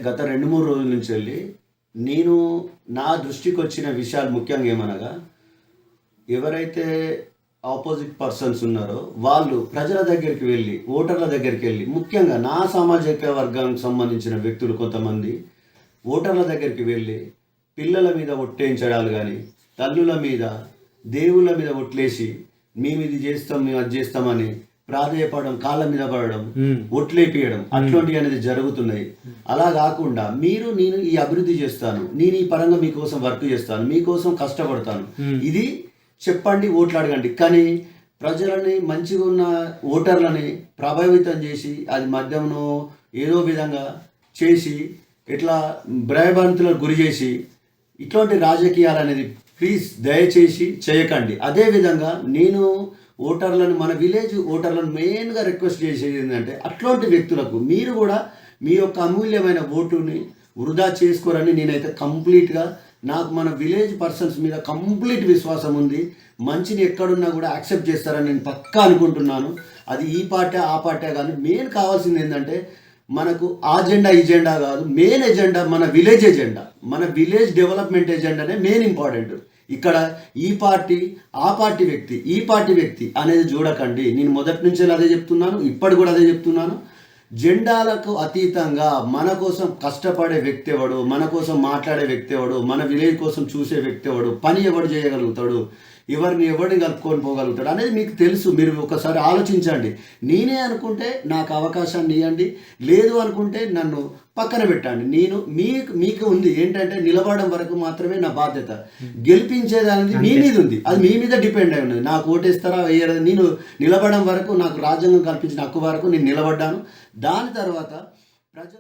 గత 2, 3 రోజుల నుంచి వెళ్ళి నేను నా దృష్టికి వచ్చిన విషయాలు ముఖ్యంగా ఏమనగా, ఎవరైతే ఆపోజిట్ పర్సన్స్ ఉన్నారో వాళ్ళు ప్రజల దగ్గరికి వెళ్ళి, ఓటర్ల దగ్గరికి వెళ్ళి, ముఖ్యంగా నా సామాజిక వర్గానికి సంబంధించిన వ్యక్తులు కొంతమంది ఓటర్ల దగ్గరికి వెళ్ళి పిల్లల మీద ఒట్టేయించడాలు కానీ, తల్లుల మీద, దేవుళ్ళ మీద ఒట్లేసి మేము ఇది చేస్తాం, మేము అది చేస్తామని ప్రాధేయపడడం, కాళ్ళ మీద పడడం, ఒట్లేపియడం అట్లాంటివి అనేది జరుగుతున్నాయి. అలా కాకుండా నేను ఈ అభివృద్ధి చేస్తాను, నేను ఈ పరంగా మీకోసం వర్క్ చేస్తాను, మీకోసం కష్టపడతాను, ఇది చెప్పండి, ఓట్లు అడగండి. కానీ ప్రజలని, మంచిగా ఉన్న ఓటర్లని ప్రభావితం చేసి అది మద్యంలో ఏదో విధంగా చేసి ఇట్లా భయభ్రాంతులకు గురి చేసి ఇట్లాంటి రాజకీయాలు అనేది ప్లీజ్ దయచేసి చేయకండి. అదేవిధంగా నేను ఓటర్లను, మన విలేజ్ ఓటర్లను మెయిన్గా రిక్వెస్ట్ చేసేది ఏంటంటే, అట్లాంటి వ్యక్తులకు మీరు కూడా మీ యొక్క అమూల్యమైన ఓటుని వృధా చేసుకోరని నేనైతే కంప్లీట్గా, నాకు మన విలేజ్ పర్సన్స్ మీద కంప్లీట్ విశ్వాసం ఉంది. మంచిని ఎక్కడున్నా కూడా యాక్సెప్ట్ చేస్తారని నేను పక్కా అనుకుంటున్నాను. అది ఈ పార్టీ ఆ పార్టీ కానీ మెయిన్ కావాల్సింది ఏంటంటే, మనకు ఆజెండా ఎజెండా కాదు, మెయిన్ ఎజెండా మన విలేజ్ ఎజెండా, మన విలేజ్ డెవలప్మెంట్ ఎజెండానే మెయిన్ ఇంపార్టెంట్. ఇక్కడ ఈ పార్టీ ఆ పార్టీ వ్యక్తి, ఈ పార్టీ వ్యక్తి అనేది చూడకండి. నేను మొదటి నుంచి అదే చెప్తున్నాను, ఇప్పటి కూడా అదే చెప్తున్నాను. జెండాలకు అతీతంగా మన కోసం కష్టపడే వ్యక్తి ఎవడు, మన కోసం మాట్లాడే వ్యక్తి ఎవడు, మన విలేజ్ కోసం చూసే వ్యక్తి ఎవడు, పని ఎవడు చేయగలుగుతాడు, ఎవరిని కలుపుకొని పోగలుగుతాడు అనేది మీకు తెలుసు. మీరు ఒకసారి ఆలోచించండి. నేనే అనుకుంటే నాకు అవకాశాన్ని ఇవ్వండి, లేదు అనుకుంటే నన్ను పక్కన పెట్టండి. మీకు ఉంది ఏంటంటే, నిలబడడం వరకు మాత్రమే నా బాధ్యత. గెలిపించేది అనేది మీ మీద ఉంది, అది మీ మీద డిపెండ్ అయి ఉన్నది. నాకు ఓటేస్తారా వేయరా, నేను నిలబడడం వరకు, నాకు రాజ్యాంగం కల్పించిన హక్కు వరకు నేను నిలబడ్డాను. దాని తర్వాత ప్రజలు